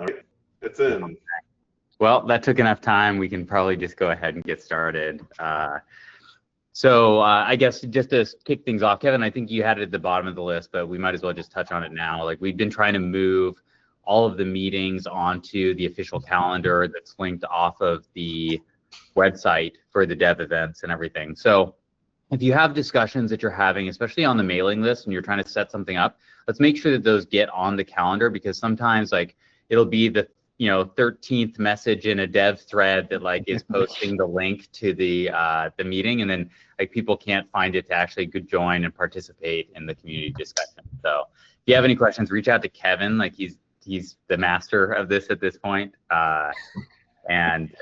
All right, it's in. Well, that took enough time. We can probably just go ahead and get started. So I guess just to kick things off, Kevin, I think you had it at the bottom of the list, but we might as well just touch on it now. Like, we've been trying to move all of the meetings onto the official calendar that's linked off of the website for the dev events and everything. So if you have discussions that you're having, especially on the mailing list, and you're trying to set something up, let's make sure that those get on the calendar, because sometimes like it'll be the 13th message in a dev thread that like is posting the link to the meeting, and then like people can't find it to actually join and participate in the community discussion. So if you have any questions, reach out to Kevin. Like he's the master of this at this point, and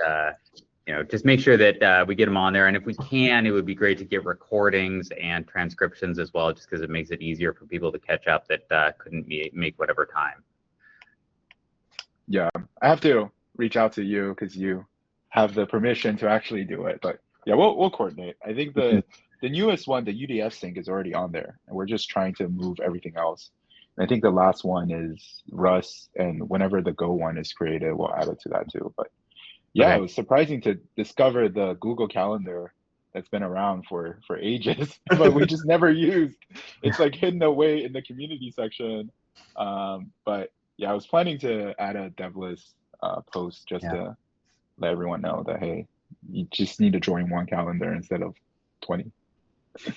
just make sure that we get them on there. And if we can, it would be great to get recordings and transcriptions as well, just because it makes it easier for people to catch up that couldn't make whatever time. Yeah, I have to reach out to you because you have the permission to actually do it. But yeah, we'll coordinate. I think the newest one, the UDF sync, is already on there, and we're just trying to move everything else. And I think the last one is Rust, and whenever the Go one is created, we'll add it to that too. But yeah, okay. It was surprising to discover the Google Calendar that's been around for ages, but we just never used. It's like hidden away in the community section. But yeah, I was planning to add a dev list post just to let everyone know that, hey, you just need to join one calendar instead of 20.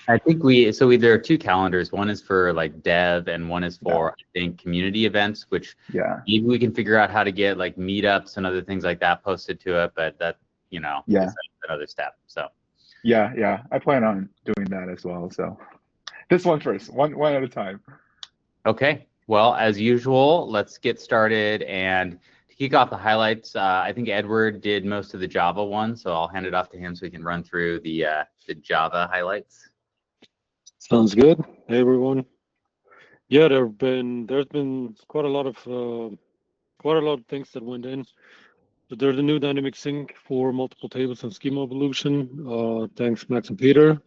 I think there are two calendars. One is for like dev, and one is for I think community events, which maybe we can figure out how to get like meetups and other things like that posted to it. But that that's another step. So yeah, I plan on doing that as well. So this one first, one at a time. Okay. Well, as usual, let's get started. And to kick off the highlights, I think Eduard did most of the Java one, so I'll hand it off to him so we can run through the Java highlights. Sounds good. Hey everyone. Yeah, there's been quite a lot of things that went in. So there's a new dynamic sync for multiple tables and schema evolution. Thanks Max and Péter.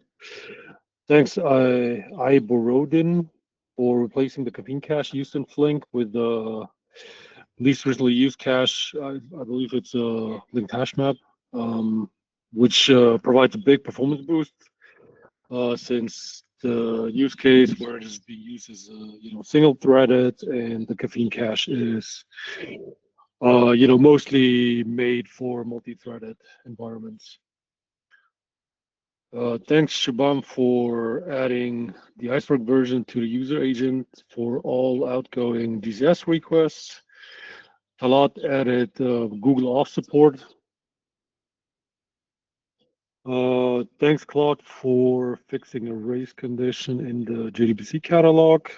Thanks Iborodin for replacing the Caffeine cache used in Flink with the least recently used cache. I believe it's a linked hash map, which provides a big performance boost since the use case where it is being used is single threaded, and the Caffeine cache is mostly made for multi-threaded environments. Thanks Shubham for adding the Iceberg version to the user agent for all outgoing DCS requests. Talat added Google Auth support. Thanks Claude for fixing a race condition in the JDBC catalog.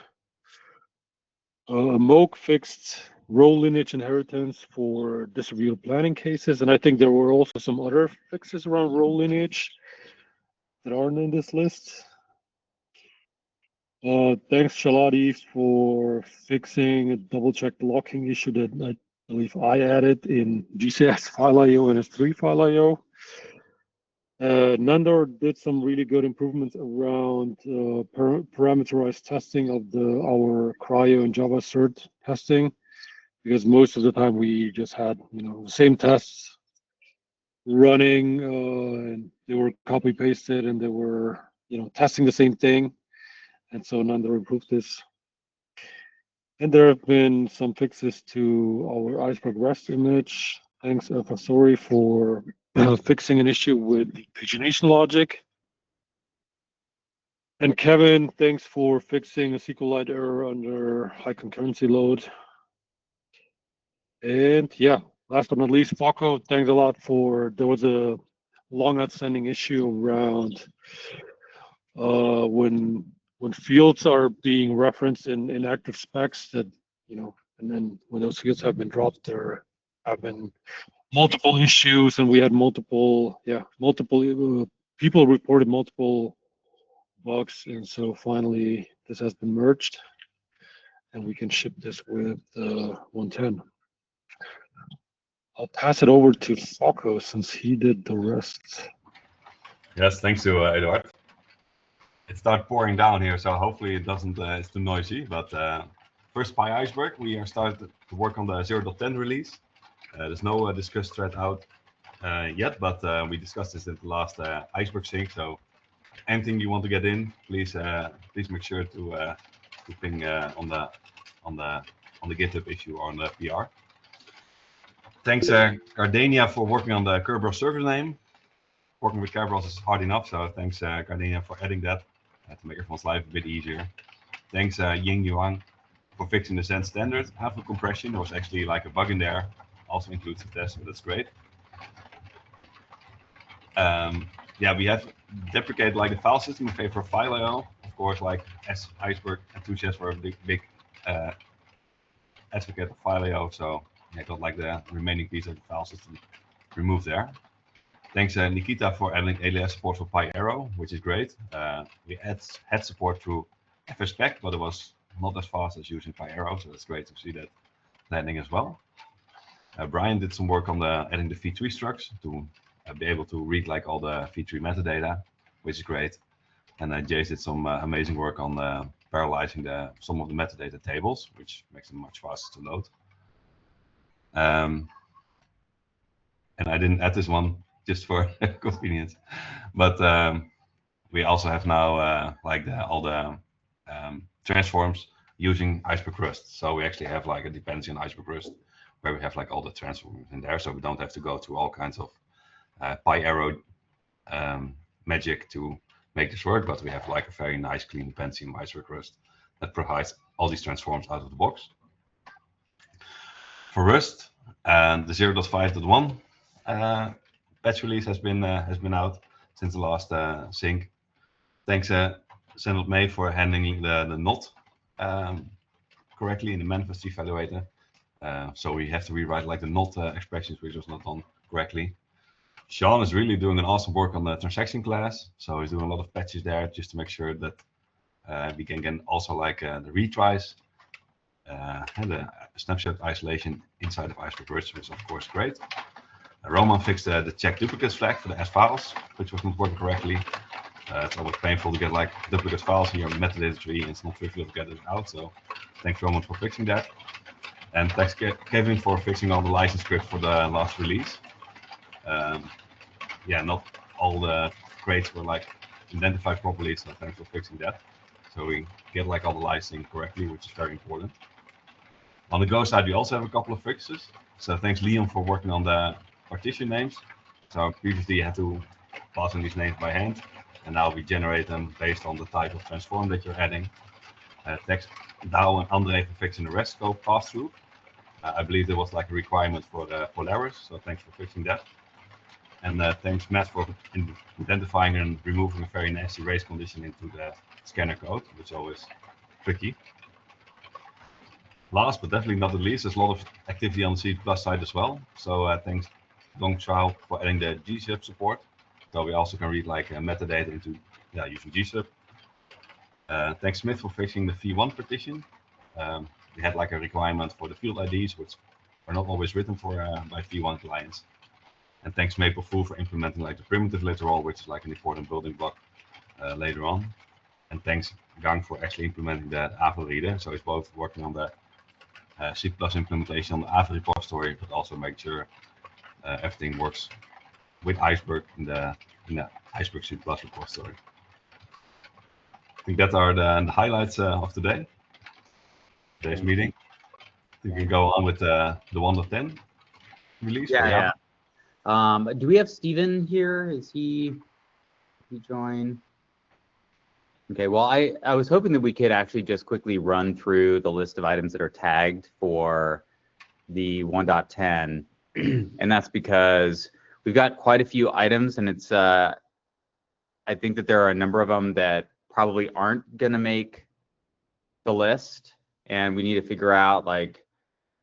Moke fixed role lineage inheritance for distributed planning cases, and I think there were also some other fixes around role lineage that aren't in this list. Thanks Shaladi for fixing a double-check locking issue that I believe I added in GCS file IO and S3 file IO. Nandor did some really good improvements around parameterized testing of our cryo and Java cert testing, because most of the time we just had the same tests running, and they were copy pasted, and they were testing the same thing, and so Nandor improved this. And there have been some fixes to our Iceberg Rust image. Thanks Fasori for fixing an issue with the pagination logic. And Kevin, thanks for fixing a SQLite error under high concurrency load. And yeah, last but not least, Fokko, thanks a lot there was a long outstanding issue around when fields are being referenced in active specs that, and then when those fields have been dropped, there have been multiple issues, and we had multiple people reported multiple bugs, and so finally this has been merged, and we can ship this with 110. I'll pass it over to Fokko since he did the rest. Yes, thanks to Eduard. It started pouring down here, so hopefully it doesn't it's too noisy. But first Iceberg, we are started to work on the 0.10 release. There's no discussed thread out yet, but we discussed this in the last Iceberg sync. So anything you want to get in, please make sure to ping on the GitHub issue or on the PR. Thanks Gardenia for working on the Kerberos server name. Working with Kerberos is hard enough, so thanks Gardenia for adding that to make everyone's life a bit easier. Thanks Ying Yuan for fixing the Zen standard alpha compression. There was actually like a bug in there, also includes the test, so that's great. Yeah, we have deprecated like the file system in favor of file IO. Of course, like as Iceberg enthusiasts were a big advocate of file IO, so I got like the remaining piece of the file system removed there. Thanks Nikita for adding alias support for Apache Arrow, which is great. We had support through FSpec, but it was not as fast as using Apache Arrow, so it's great to see that landing as well. Brian did some work on adding the v3 structs to be able to read like all the v3 metadata, which is great. And Jace did some amazing work on parallelizing some of the metadata tables, which makes them much faster to load. And I didn't add this one just for convenience, but we also have now like all the transforms using Iceberg Rust. So we actually have like a dependency on Iceberg Rust where we have like all the transforms in there, so we don't have to go through all kinds of Apache Arrow magic to make this work, but we have like a very nice clean dependency in Iceberg Rust that provides all these transforms out of the box. For Rust, and the 0.5.1 patch release has been out since the last sync. Thanks Sandal May for handling the not correctly in the manifest evaluator. So we have to rewrite like the not expressions, which was not done correctly. Sean is really doing an awesome work on the transaction class. So he's doing a lot of patches there just to make sure that we can get also like the retries and the snapshot isolation inside of Iceberg Rust, which is of course great. Roman fixed the check duplicates flag for the S files, which was not working correctly. It's always painful to get like duplicate files here in the metadata tree, and it's not trivial to get it out. So thanks Roman for fixing that. And thanks Kevin for fixing all the license script for the last release. Yeah, not all the crates were like identified properly, so thanks for fixing that. So we get like all the licensing correctly, which is very important. On the Go side, we also have a couple of fixes. So thanks Liam for working on the partition names. So previously you had to pass in these names by hand, and now we generate them based on the type of transform that you're adding. Thanks Dao and Andre for fixing the REST scope pass-through. I believe there was like a requirement for the Polaris, so thanks for fixing that. And thanks Matt for identifying and removing a very nasty race condition into the scanner code, which is always tricky. Last but definitely not the least, there's a lot of activity on the C+ side as well. So thanks Dong Chao for adding the gsub support. So we also can read like metadata into using gsub. Thanks Smith for fixing the v1 partition. We had like a requirement for the field IDs, which are not always written for by v1 clients. And thanks MapleFool for implementing like the primitive literal, which is like an important building block later on. And thanks Gang for actually implementing the AVA reader. So he's both working on the C+ implementation on the AVA repository, but also make sure everything works with Iceberg in the Iceberg C+ repository. I think that are the highlights of today's meeting. I think we can go on with the 1.10 release. Yeah. Do we have Steven here? Is he join? Okay, well, I was hoping that we could actually just quickly run through the list of items that are tagged for the 1.10, and that's because we've got quite a few items, and it's I think that there are a number of them that probably aren't going to make the list, and we need to figure out like,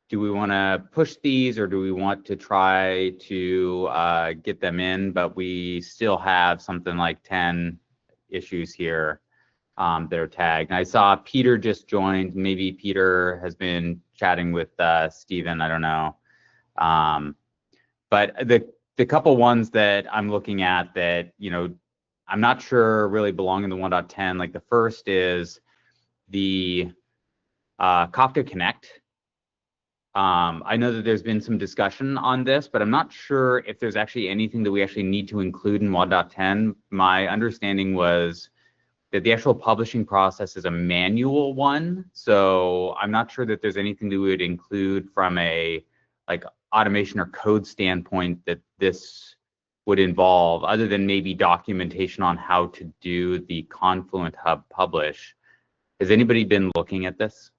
do we want to push these or do we want to try to get them in? But we still have something like 10 issues here that are tagged. And I saw Peter just joined. Maybe Peter has been chatting with Steven, I don't know. But the couple ones that I'm looking at that, I'm not sure really belong in the 1.10. Like the first is the Kafka Connect. I know that there's been some discussion on this, but I'm not sure if there's actually anything that we actually need to include in 1.10. My understanding was that the actual publishing process is a manual one, so I'm not sure that there's anything that we would include from a like automation or code standpoint that this would involve, other than maybe documentation on how to do the Confluent Hub publish. Has anybody been looking at this?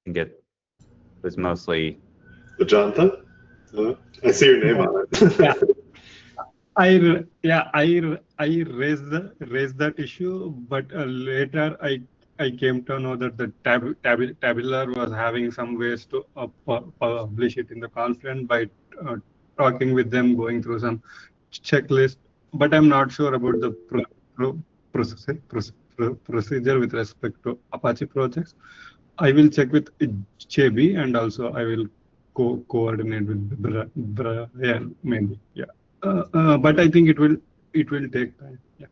I think it was mostly. Jonathan? I see your name on it. Yeah. I raised that issue, but later I came to know that the tabular was having some ways to publish it in the Confluent by talking with them, going through some checklist. But I'm not sure about the procedure with respect to Apache projects. I will check with JB, and also I will coordinate with Brian maybe. Yeah. But I think it will take time. Yeah,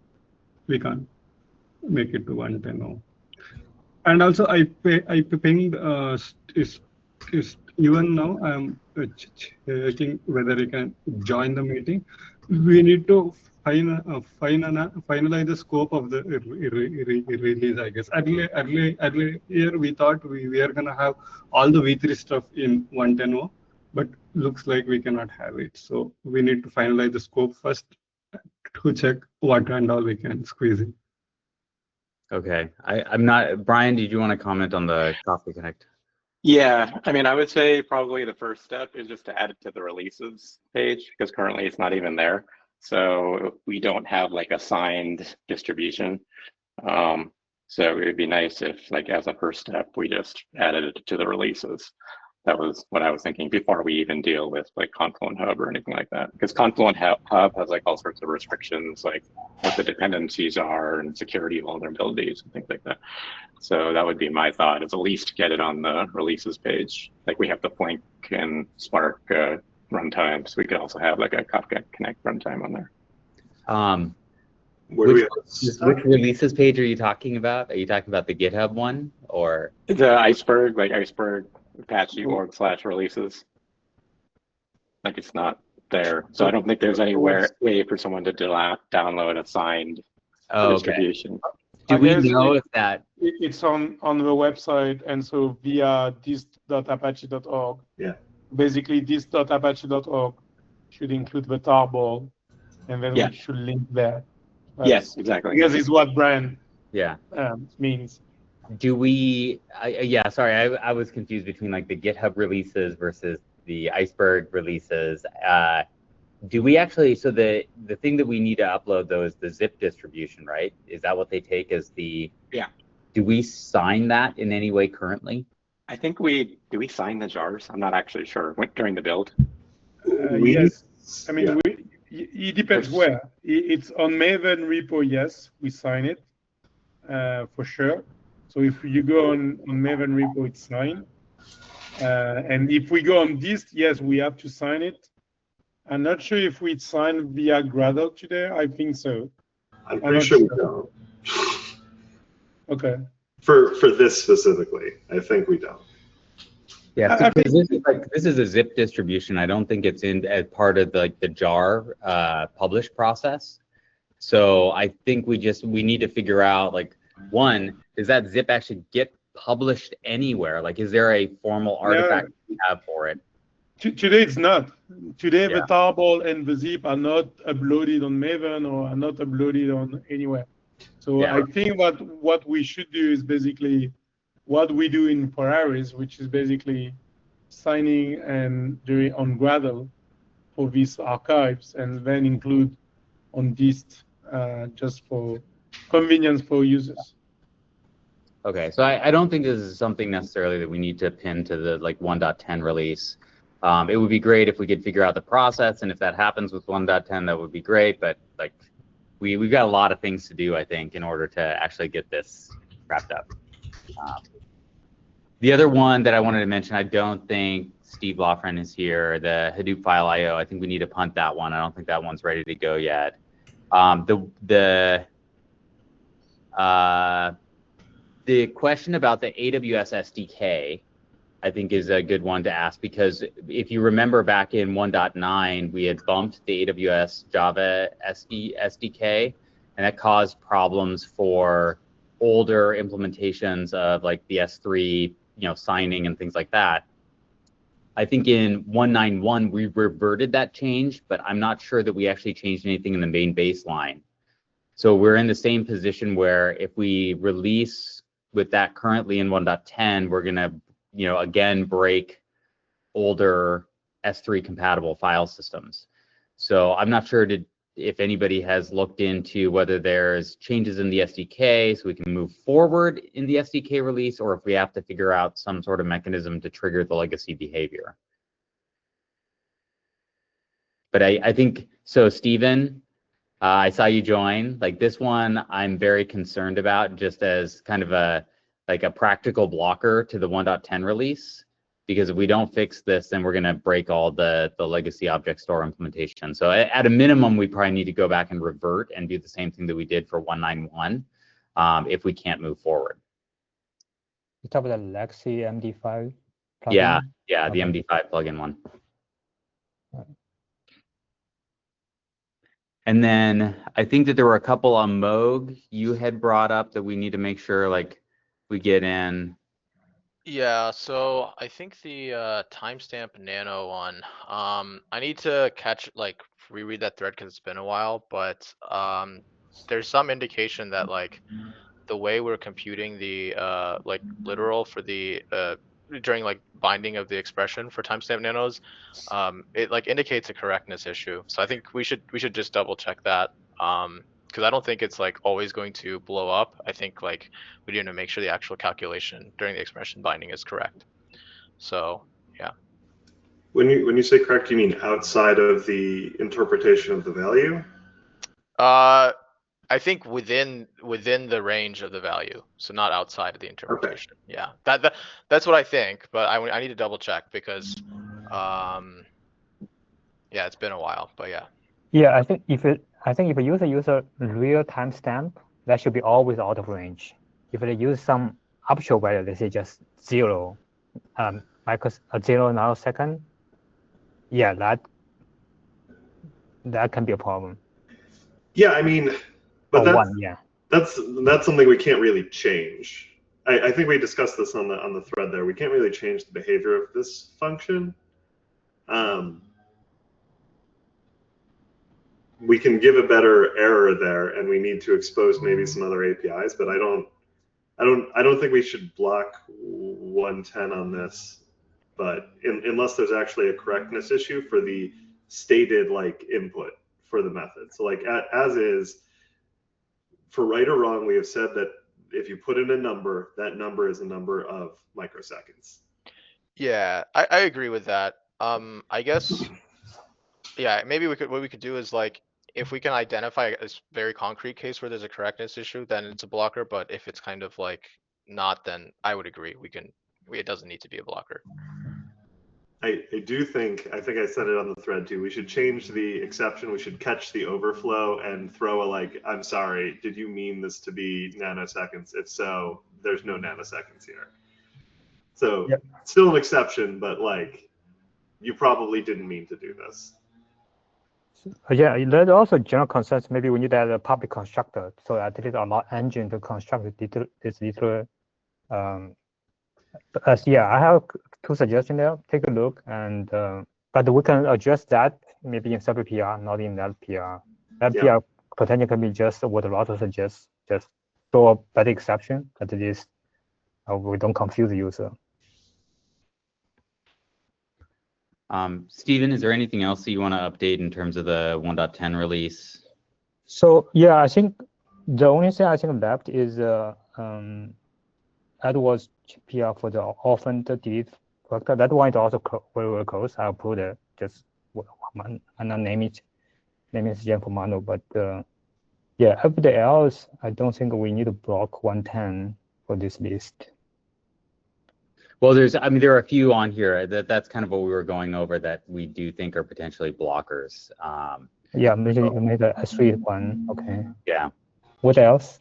we can't make it to 1.10. And also I pinged is even now I'm checking whether you can join the meeting. We need to finalize the scope of the release, I guess. Earlier we thought we were gonna have all the V3 stuff in 1.10, but looks like we cannot have it. So we need to finalize the scope first to check what and all we can squeeze in. Okay, I'm not. Brian, did you want to comment on the Kafka Connect? Yeah, I mean, I would say probably the first step is just to add it to the releases page, because currently it's not even there. So we don't have like a signed distribution. So it would be nice if, like, as a first step, we just added it to the releases. That was what I was thinking before we even deal with like Confluent Hub or anything like that. Because Confluent Hub has like all sorts of restrictions, like what the dependencies are and security vulnerabilities and things like that. So that would be my thought, is at least get it on the releases page. Like we have the Flink and Spark runtime, so we could also have like a Kafka Connect runtime on there. Which releases page are you talking about? Are you talking about the GitHub one, or the Iceberg, like Iceberg Apache org/releases? Like it's not there, so I don't think there's any way for someone to download a signed distribution. Do we know if that it's on the website, and so via this.apache.org? Yeah. Basically, this.apache.org should include the tarball, and then we should link there. Yes, exactly. Because it's what Brian means. Do we? Sorry, I was confused between like the GitHub releases versus the Iceberg releases. Do we actually? So the thing that we need to upload though is the zip distribution, right? Is that what they take as the? Yeah. Do we sign that in any way currently? I think we sign the jars. I'm not actually sure. During the build. Yes. I mean, it depends where. It's on Maven repo. Yes, we sign it for sure. So if you go on Maven repo, it's signed. And if we go on dist, yes, we have to sign it. I'm not sure if we sign via Gradle today. I think so. I'm pretty sure we don't. Okay. For this specifically, I think we don't. Yeah, because this is a zip distribution. I don't think it's in as part of the jar publish process. So I think we need to figure out, like, one, does that zip actually get published anywhere? Like, is there a formal artifact we have for it? Today it's not. Today the tarball and the zip are not uploaded on Maven or are not uploaded on anywhere. So I think what we should do is basically what we do in Polaris, which is basically signing and doing on Gradle for these archives, and then include on dist just for convenience for users. Okay, so I don't think this is something necessarily that we need to pin to the 1.10 release. It would be great if we could figure out the process, and if that happens with 1.10, that would be great. But like, we've got a lot of things to do, I think, in order to actually get this wrapped up. The other one that I wanted to mention, I don't think Steve Lofren is here. The Hadoop file IO, I think we need to punt that one. I don't think that one's ready to go yet. The The question about the AWS SDK, I think, is a good one to ask, because if you remember back in 1.9, we had bumped the AWS Java SDK, and that caused problems for older implementations of like the S3, signing and things like that. I think in 1.9.1, we reverted that change, but I'm not sure that we actually changed anything in the main baseline. So we're in the same position where if we release with that currently in 1.10, we're gonna, again, break older S3 compatible file systems. So I'm not sure if anybody has looked into whether there's changes in the SDK so we can move forward in the SDK release, or if we have to figure out some sort of mechanism to trigger the legacy behavior. But I think, so Stephen, I saw you join. Like this one, I'm very concerned about, just as kind of a practical blocker to the 1.10 release. Because if we don't fix this, then we're going to break all the legacy object store implementation. So at a minimum, we probably need to go back and revert and do the same thing that we did for 1.9.1 if we can't move forward. You talk about the legacy MD5 plugin? Yeah, okay. The MD5 plugin one. Right. And then I think that there were a couple on Moog you had brought up that we need to make sure we get in. Yeah, so I think the timestamp nano one, I need to reread that thread because it's been a while, but there's some indication that the way we're computing the literal for the during binding of the expression for timestamp nanos, it indicates a correctness issue. So I think we should just double check that. Because I don't think it's always going to blow up. I think we need to make sure the actual calculation during the expression binding is correct. So yeah. When you say correct, you mean outside of the interpretation of the value? I think within the range of the value, so not outside of the interpretation. Okay. Yeah, that's what I think, but I need to double check because yeah, it's been a while, but yeah. Yeah, I think if a user uses a real timestamp, that should be always out of range. If they use some actual value, let's say just 0 nanosecond, yeah, that can be a problem. Yeah, I mean, but that's something we can't really change. I think we discussed this on the thread there. We can't really change the behavior of this function. We can give a better error there, and we need to expose maybe some other APIs. But I don't think we should block 110 on this. But unless there's actually a correctness issue for the stated input for the method. So as is, for right or wrong, we have said that if you put in a number, that number is a number of microseconds. Yeah, I agree with that. I guess, yeah, maybe what we could do is if we can identify a very concrete case where there's a correctness issue, then it's a blocker. But if it's kind of not, then I would agree it doesn't need to be a blocker. I think I said it on the thread too. We should change the exception. We should catch the overflow and throw a I'm sorry, did you mean this to be nanoseconds? If so, there's no nanoseconds here. So yep. Still an exception, but you probably didn't mean to do this. Yeah, there's also general concerns. Maybe we need to add a public constructor so that there is a lot engine to construct this literal. Yeah, I have 2 suggestions there. Take a look, and but we can address that maybe in separate PR, not in that PR. That PR potentially can be just what the router suggests, just throw a better exception. At least we don't confuse the user. Stephen, is there anything else that you want to update in terms of the 1.10 release? So yeah, I think the only thing I think left is Eduard's PR for the orphan delete factor. That one is also very, very close. I'll put just and I'll name it for Manu. But yeah, everything else, I don't think we need to block 110 for this list. Well, there are a few on here that's kind of what we were going over that we do think are potentially blockers. Yeah, maybe a S3 one. Okay. Yeah. What else?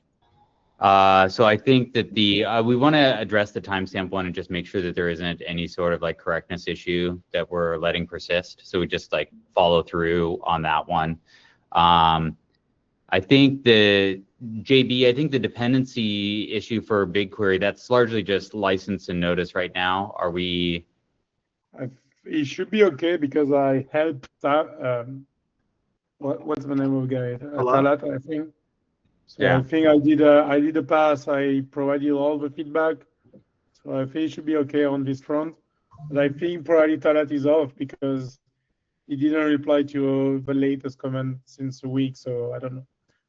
So I think that we want to address the timestamp one and just make sure that there isn't any sort of like correctness issue that we're letting persist. So we just like follow through on that one. I think the JB, I think the dependency issue for BigQuery, that's largely just license and notice right now. Are we? It should be okay because I helped what's the name of the guy? Talat, I think. So yeah. I think I did a pass. I provided all the feedback. So I think it should be okay on this front. But I think probably Talat is off because he didn't reply to the latest comment since a week. So I don't know.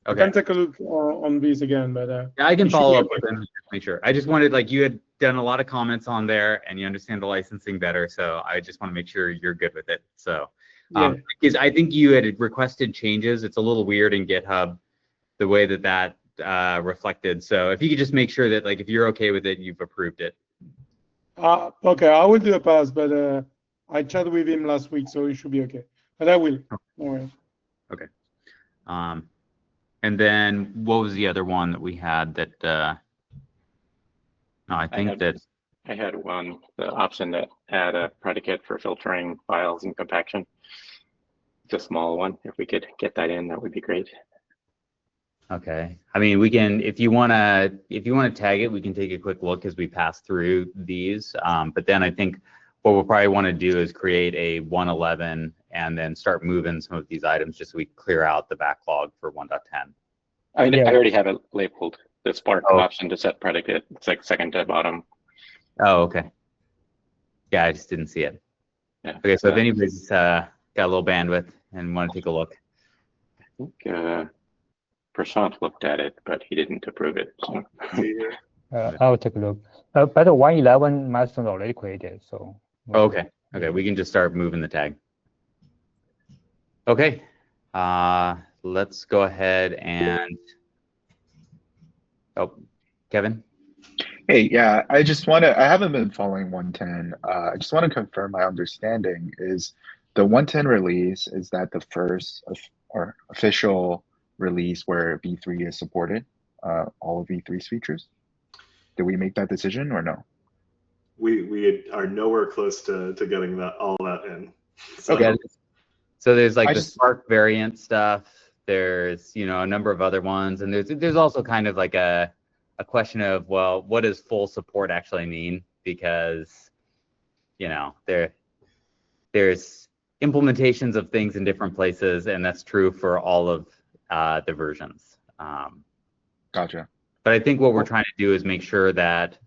Okay. I can take a look on this again, but yeah, I can follow up with him to make sure. I just wanted, like, you had done a lot of comments on there and you understand the licensing better, so I just want to make sure you're good with it. So because I think you had requested changes. It's a little weird in GitHub the way that reflected. So if you could just make sure that, like, if you're okay with it, you've approved it. Okay, I will do a pass, but I chatted with him last week, so it should be okay. But I will. All right. Okay. And then what was the other one that we had that? No, I had one, the option to add a predicate for filtering files and compaction. It's a small one. If we could get that in, that would be great. Okay. I mean, we can, if you want to tag it, we can take a quick look as we pass through these. But then I think what we'll probably want to do is create a 1.11 and then start moving some of these items just so we clear out the backlog for 1.10. I already have it labeled, the Spark option to set predicate. It's like second to bottom. Oh, okay. Yeah, I just didn't see it. Yeah. Okay, so if anybody's got a little bandwidth and want to take a look. I think Prashant looked at it, but he didn't approve it. So. I'll take a look. But the 1.11 milestone already created, so. Okay. Okay, we can just start moving the tag. Okay. Let's go ahead and. Oh, Kevin. Hey, yeah, I haven't been following 110. I just want to confirm my understanding is the 110 release, is that the first or official release where V3 is supported, all of V3's features? Did we make that decision or no? We are nowhere close to getting all that in. So, okay. So there's like the Spark variant stuff. There's, you know, a number of other ones, and there's also kind of like a question of, well, what does full support actually mean? Because, you know, there's implementations of things in different places, and that's true for all of the versions. Gotcha. But I think what we're trying to do is make sure that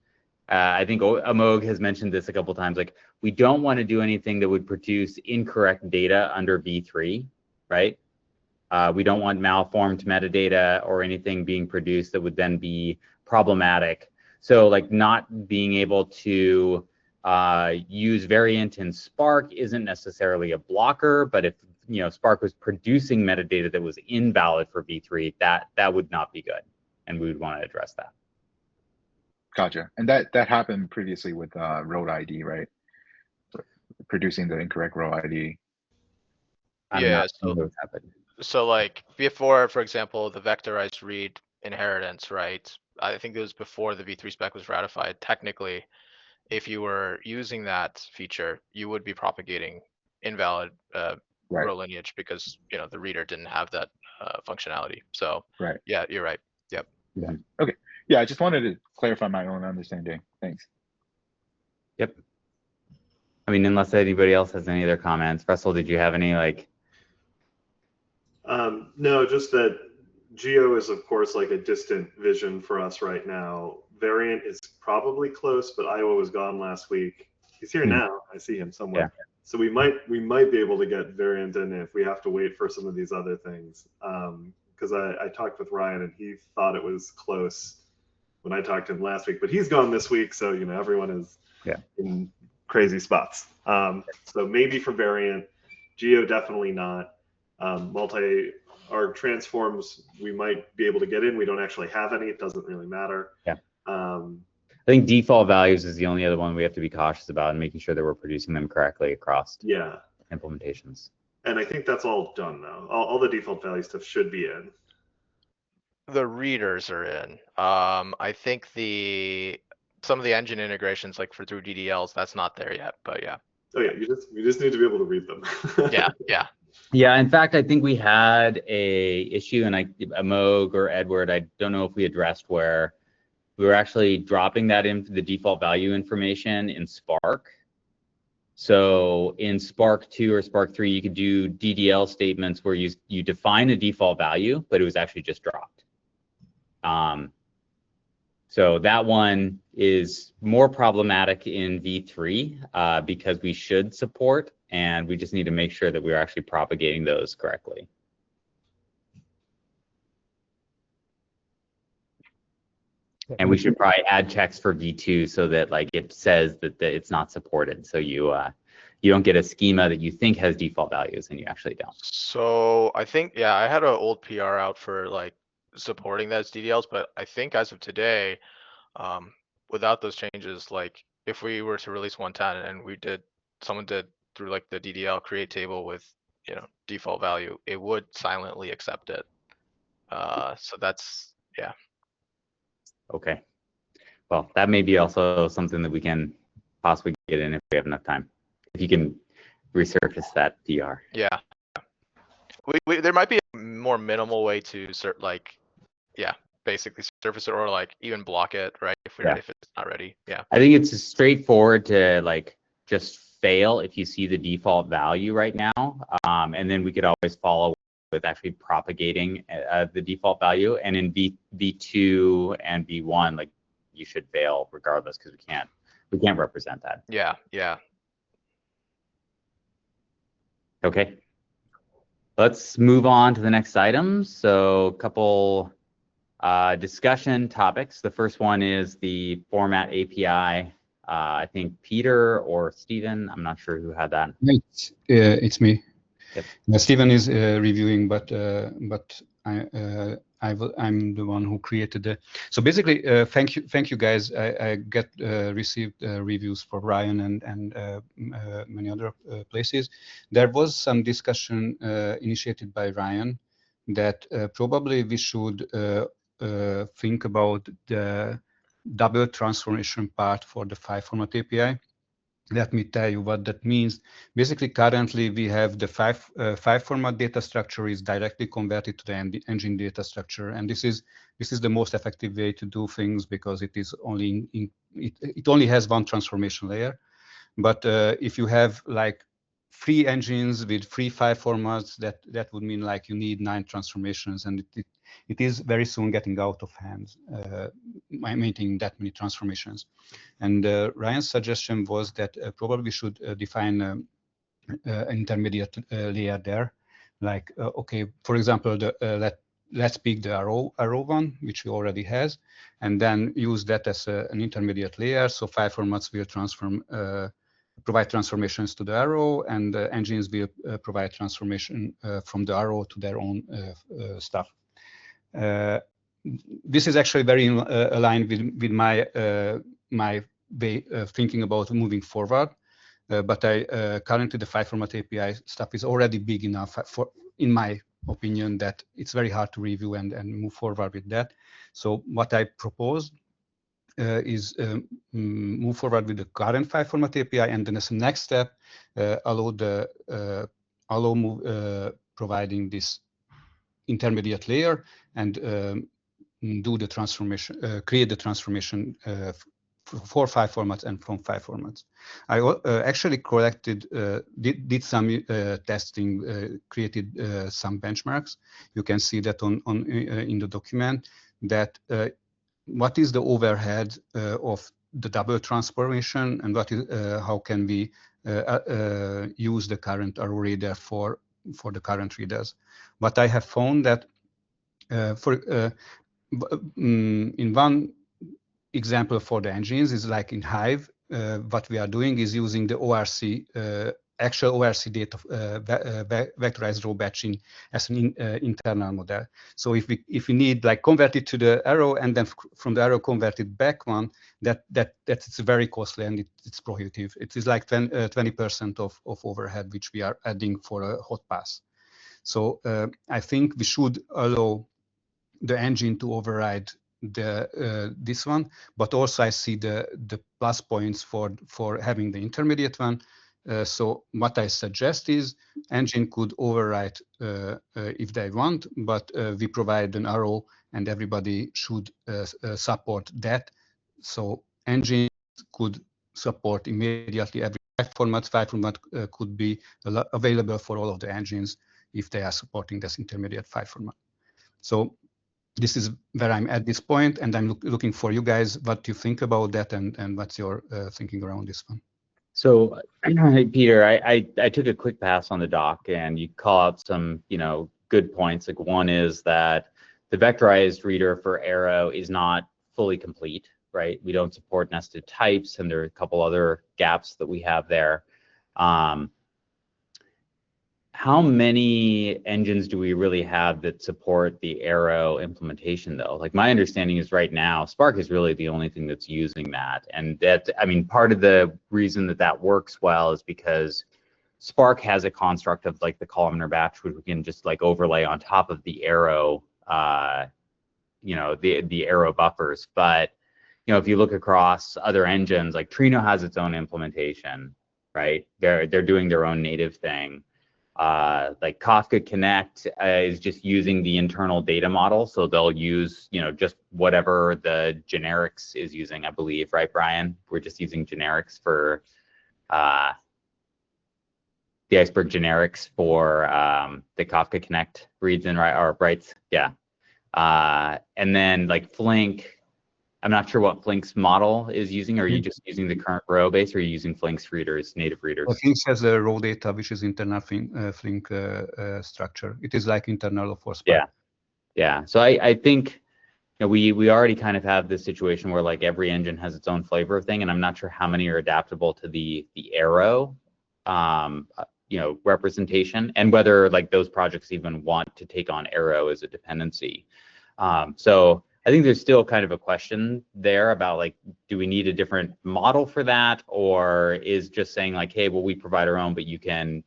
I think Amog has mentioned this a couple times. Like, we don't want to do anything that would produce incorrect data under V3, right? We don't want malformed metadata or anything being produced that would then be problematic. So, like, not being able to use variant in Spark isn't necessarily a blocker, but if, you know, Spark was producing metadata that was invalid for V3, that would not be good, and we would want to address that. Gotcha. And that happened previously with road ID, right? Producing the incorrect row ID. Yeah. So like before, for example, the vectorized read inheritance, right? I think it was before the V3 spec was ratified. Technically, if you were using that feature, you would be propagating invalid row lineage because, you know, the reader didn't have that functionality. So yeah, you're right. Yep. Yeah. Okay. Yeah, I just wanted to clarify my own understanding. Thanks. Yep. I mean, unless anybody else has any other comments. Russell, did you have any, like? No, just that Geo is, of course, like a distant vision for us right now. Variant is probably close, but Iowa was gone last week. He's here now. I see him somewhere. Yeah. So we might be able to get variant in if we have to wait for some of these other things. Because I talked with Ryan and he thought it was close when I talked to him last week, but he's gone this week, so, you know, everyone is in crazy spots. So maybe for variant, Geo definitely not. Our transforms we might be able to get in. We don't actually have any. It doesn't really matter. Yeah. I think default values is the only other one we have to be cautious about and making sure that we're producing them correctly across implementations. And I think that's all done though. All the default value stuff should be in. the readers are in. I think some of the engine integrations, like through DDLs, that's not there yet. But yeah. Oh yeah, you just need to be able to read them. Yeah. Yeah, in fact, I think we had a issue, and Moog or Edward, I don't know if we addressed, where we were actually dropping that into the default value information in Spark. So in Spark 2 or Spark 3, you could do DDL statements where you define a default value, but it was actually just dropped. So that one is more problematic in V3 because we should support, and we just need to make sure that we're actually propagating those correctly. And we should probably add checks for V2 so that like it says that it's not supported. So you don't get a schema that you think has default values and you actually don't. So I think, yeah, I had an old PR out for like supporting those DDLs, but I think as of today, without those changes, like if we were to release 110 and someone did through like the DDL create table with, default value, it would silently accept it. So that's, yeah. Okay. Well, that may be also something that we can possibly get in if we have enough time. If you can resurface that PR. Yeah. There might be a more minimal way to basically surface it or like even block it, right? If it's not ready. Yeah. I think it's straightforward to like just fail if you see the default value right now. And then we could always follow with actually propagating the default value. And in V2 and V1, like you should fail regardless because we can't represent that. Yeah. Okay. Let's move on to the next item. So a couple discussion topics. The first one is the format API. I think Peter or Stephen, I'm not sure who had that. It's me. Yep. Stephen is reviewing, but I'm the one who created the. So basically, thank you guys. I received reviews for Ryan and many other places. There was some discussion initiated by Ryan that probably we should think about the double transformation part for the file format API. Let me tell you what that means. Basically, currently we have the file format data structure is directly converted to the engine data structure, and this is the most effective way to do things because it is only it only has one transformation layer. But if you have like 3 engines with 3 file formats, that would mean like you need 9 transformations, and it is very soon getting out of hand, maintaining that many transformations. And Ryan's suggestion was that probably we should define an intermediate layer there. Like, okay, for example, let's pick the arrow one, which we already has, and then use that as an intermediate layer. So file formats will provide transformations to the arrow, and engines will provide transformation from the arrow to their own stuff. This is actually very aligned with my way of thinking about moving forward. But currently the file format API stuff is already big enough in my opinion, that it's very hard to review and move forward with that. So what I propose is move forward with the current file format API, and then as a next step, providing this intermediate layer and do the transformation, create the transformation for file formats and from file formats. I actually did some testing, created some benchmarks. You can see that in the document that what is the overhead of the double transformation, and what is how can we use the current arrow reader for the current readers. What I have found that in one example for the engines is like in Hive, what we are doing is using the ORC, actual ORC data, vectorized row batching as an internal model. So if we need like convert it to the arrow and then from the arrow convert it back one, that's very costly and it's prohibitive. It is like 20% of overhead which we are adding for a hot pass. So I think we should allow the engine to override this one, but also I see the plus points for having the intermediate one. So what I suggest is engine could overwrite if they want, but we provide an arrow and everybody should support that. So engine could support immediately every file format. File format could be available for all of the engines if they are supporting this intermediate file format. So this is where I'm at this point, and I'm looking for you guys what you think about that and what's your thinking around this one. So, Peter, I took a quick pass on the doc, and you call out some, good points. Like one is that the vectorized reader for Arrow is not fully complete, right? We don't support nested types, and there are a couple other gaps that we have there. How many engines do we really have that support the Arrow implementation, though? Like my understanding is right now, Spark is really the only thing that's using that. And that, I mean, part of the reason that that works well is because Spark has a construct of like the columnar batch, which we can just like overlay on top of the Arrow, the Arrow buffers. But, if you look across other engines, like Trino has its own implementation, right? They're doing their own native thing. Like Kafka Connect is just using the internal data model. So they'll use, just whatever the generics is using, I believe, right, Brian? We're just using generics for the Iceberg generics for the Kafka Connect reads and writes. Yeah. And then like Flink, I'm not sure what Flink's model is using. Are you just using the current row base, or are you using Flink's readers, native readers? Flink has a raw data, which is internal Flink structure. It is like internal for Spark. Yeah. So I think we already kind of have this situation where like every engine has its own flavor of thing, and I'm not sure how many are adaptable to the Arrow, representation, and whether like those projects even want to take on Arrow as a dependency. So I think there's still kind of a question there about like, do we need a different model for that, or is just saying like, hey, well, we provide our own, but you can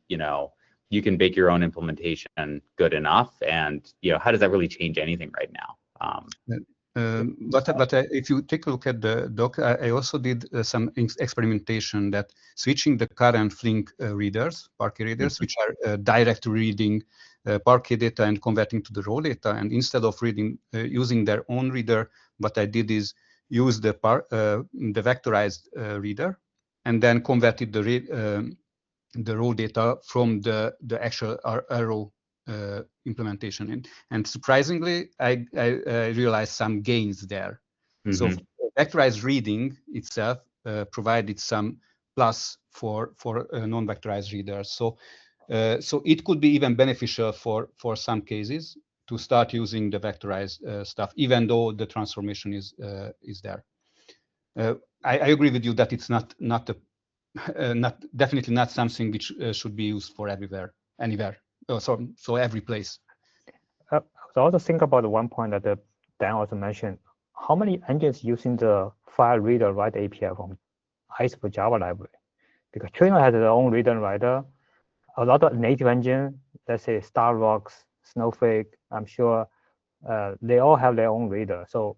bake your own implementation good enough, and how does that really change anything right now? But if you take a look at the doc, I also did some experimentation that switching the current Flink readers, Parquet readers, which are direct reading Parquet data and converting to the raw data, and instead of using their own reader, what I did is use the vectorized reader, and then converted the raw data from the actual Arrow implementation, and surprisingly, I realized some gains there. So vectorized reading itself provided some plus for non-vectorized readers. So it could be even beneficial for some cases to start using the vectorized stuff, even though the transformation is there. I agree with you that it's definitely not something which should be used for anywhere. So every place. I also think about the one point that Dan also mentioned. How many engines using the file reader write API from Iceberg Java library? Because Trino has their own reader and writer. A lot of native engine, let's say Starbucks, Snowflake, I'm sure they all have their own reader. So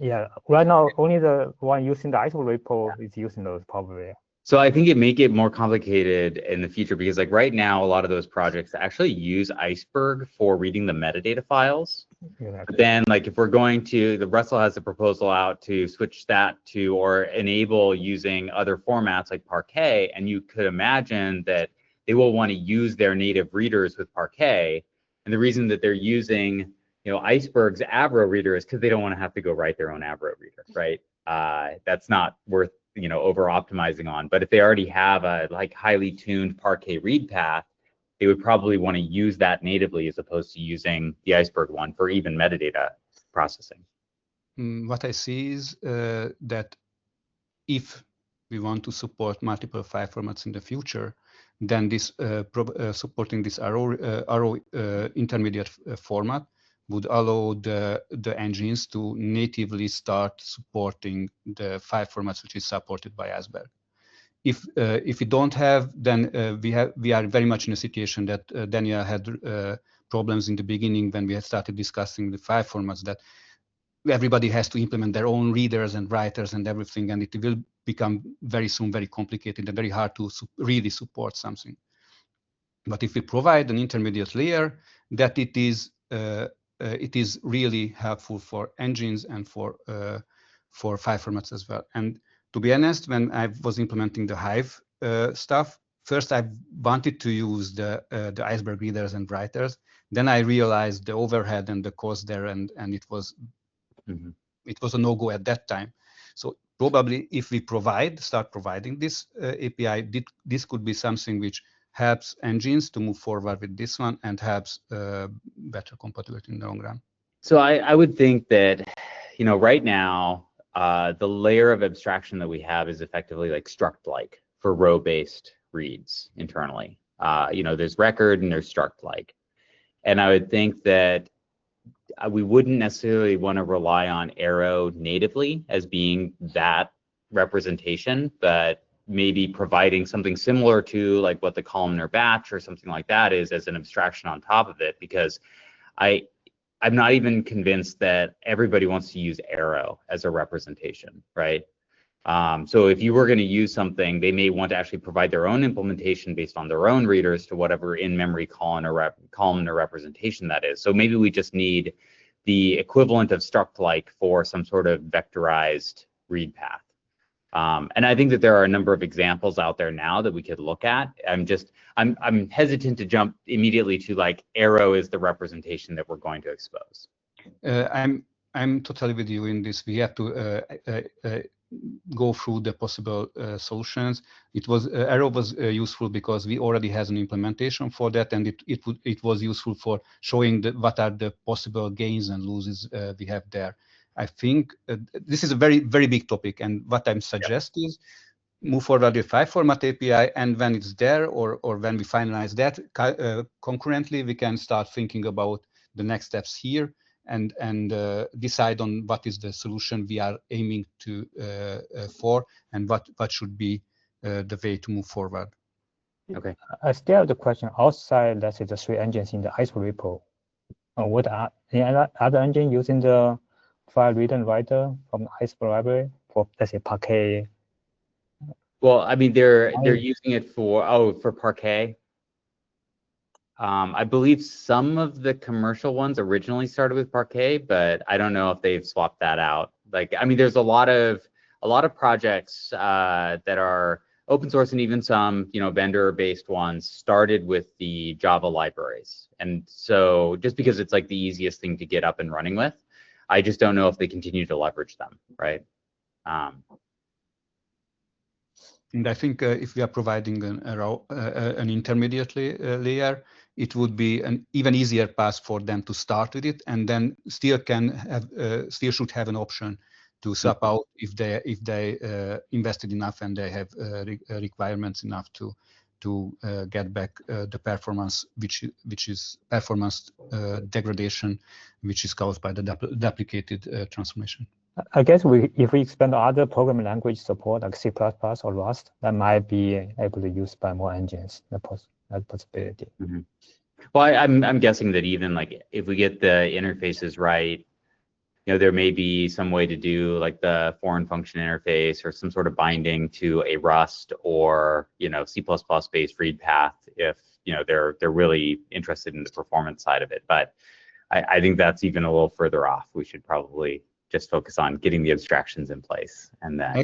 yeah, right now only the one using the Iceberg repo is using those probably. So I think it make it more complicated in the future, because like right now, a lot of those projects actually use Iceberg for reading the metadata files. Exactly. But then like if we're going to, the Russell has a proposal out to switch that to, or enable using other formats like Parquet, and you could imagine that they will want to use their native readers with Parquet. And the reason that they're using, Iceberg's Arrow reader is because they don't want to have to go write their own Arrow reader, right? That's not worth over optimizing on. But if they already have a like highly tuned Parquet read path, they would probably want to use that natively as opposed to using the Iceberg one for even metadata processing. What I see is that if we want to support multiple file formats in the future, then this supporting this Arrow intermediate format would allow the engines to natively start supporting the file formats which is supported by Iceberg. If we don't have, then we are very much in a situation that Daniel had problems in the beginning when we had started discussing the file formats, that everybody has to implement their own readers and writers and everything, and it will become very soon very complicated and very hard to really support something. But if we provide an intermediate layer, that it is really helpful for engines and for file formats as well. And to be honest, when I was implementing the Hive stuff, first I wanted to use the Iceberg readers and writers. Then I realized the overhead and the cost there, and it was a no-go at that time. So probably if we start providing this API, this could be something which helps engines to move forward with this one and helps better compatibility in the long run. So I would think that, right now, the layer of abstraction that we have is effectively like struct-like for row-based reads internally. There's record and there's struct-like. And I would think that we wouldn't necessarily want to rely on Arrow natively as being that representation, but maybe providing something similar to like what the columnar batch or something like that is as an abstraction on top of it, because I'm not even convinced that everybody wants to use Arrow as a representation, right? So if you were going to use something, they may want to actually provide their own implementation based on their own readers to whatever in-memory columnar representation that is. So maybe we just need the equivalent of struct-like for some sort of vectorized read path. And I think that there are a number of examples out there now that we could look at. I'm hesitant to jump immediately to like Arrow is the representation that we're going to expose. I'm totally with you in this. We have to go through the possible solutions. Arrow was useful because we already has an implementation for that, and it was useful for showing what are the possible gains and losses we have there. I think this is a very, very big topic, and what I'm suggesting is move forward with file format API, and when it's there or when we finalize that, concurrently we can start thinking about the next steps here and decide on what is the solution we are aiming to for, and what should be the way to move forward. Okay. I still have the question outside, let's say, the 3 engines in the Iceberg repo. What are the other engine using the file reader and writer from the Iceberg library for, let's say, Parquet? Well, I mean, they're using it for Parquet. I believe some of the commercial ones originally started with Parquet, but I don't know if they've swapped that out. Like, I mean, there's a lot of projects that are open source, and even some, vendor-based ones started with the Java libraries. And so just because it's like the easiest thing to get up and running with, I just don't know if they continue to leverage them, right? And I think if we are providing an intermediate layer, it would be an even easier path for them to start with it, and then still should have an option to swap out if they invested enough and they have requirements enough to get back the performance, which is performance degradation, which is caused by the duplicated transformation. I guess if we expand other programming language support like C++ or Rust, that might be able to use by more engines. That possibility. Mm-hmm. Well, I'm guessing that even like if we get the interfaces right, there may be some way to do like the foreign function interface or some sort of binding to a Rust or C++ based read path if they're really interested in the performance side of it. But I think that's even a little further off. We should probably just focus on getting the abstractions in place, and then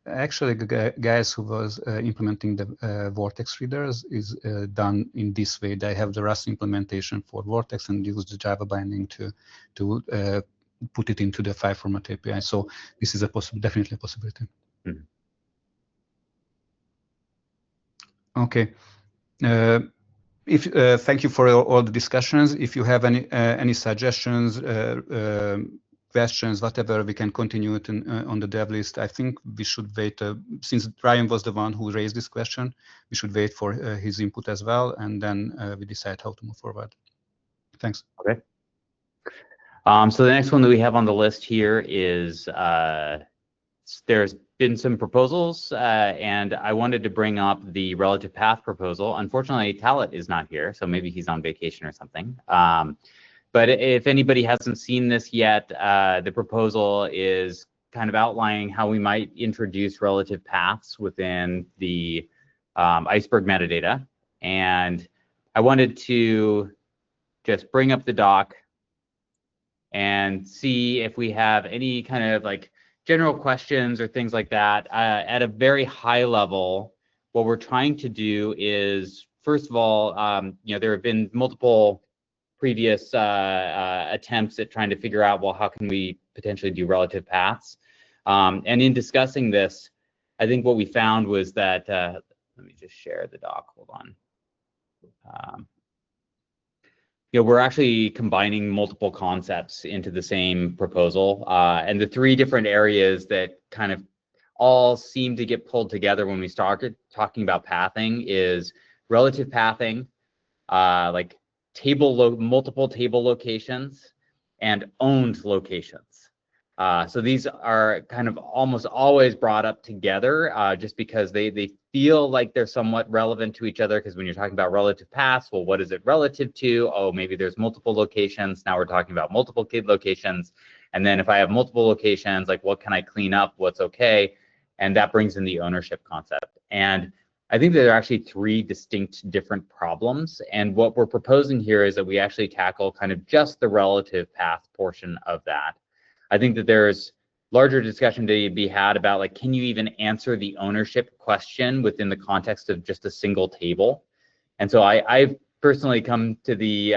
actually the guys who was implementing the Vortex readers is done in this way. They have the Rust implementation for Vortex and use the Java binding to put it into the file format API. So this is definitely a possibility. Mm-hmm. Okay. Thank you for all the discussions. If you have any suggestions, questions, whatever, we can continue it on the dev list. I think we should wait, since Ryan was the one who raised this question, we should wait for his input as well, and then we decide how to move forward. Thanks. there's been some proposals, and I wanted to bring up the relative path proposal. Unfortunately, Talat is not here, so maybe he's on vacation or something. But if anybody hasn't seen this yet, the proposal is kind of outlining how we might introduce relative paths within the Iceberg metadata. And I wanted to just bring up the doc and see if we have any kind of like general questions or things like that. At a very high level, what we're trying to do is, first of all, there have been multiple previous attempts at trying to figure out, well, how can we potentially do relative paths? And in discussing this, I think what we found was that, let me just share the doc, hold on. We're actually combining multiple concepts into the same proposal. And the three different areas that kind of all seem to get pulled together when we started talking about pathing is relative pathing, like multiple table locations, and owned locations. So these are kind of almost always brought up together just because they feel like they're somewhat relevant to each other, because when you're talking about relative paths, well, what is it relative to? Oh, maybe there's multiple locations. Now we're talking about multiple locations. And then if I have multiple locations, like what can I clean up? What's okay? And that brings in the ownership concept. And I think there are actually three distinct different problems. And what we're proposing here is that we actually tackle kind of just the relative path portion of that. I think that there's larger discussion to be had about, like, can you even answer the ownership question within the context of just a single table? And so I've personally come to the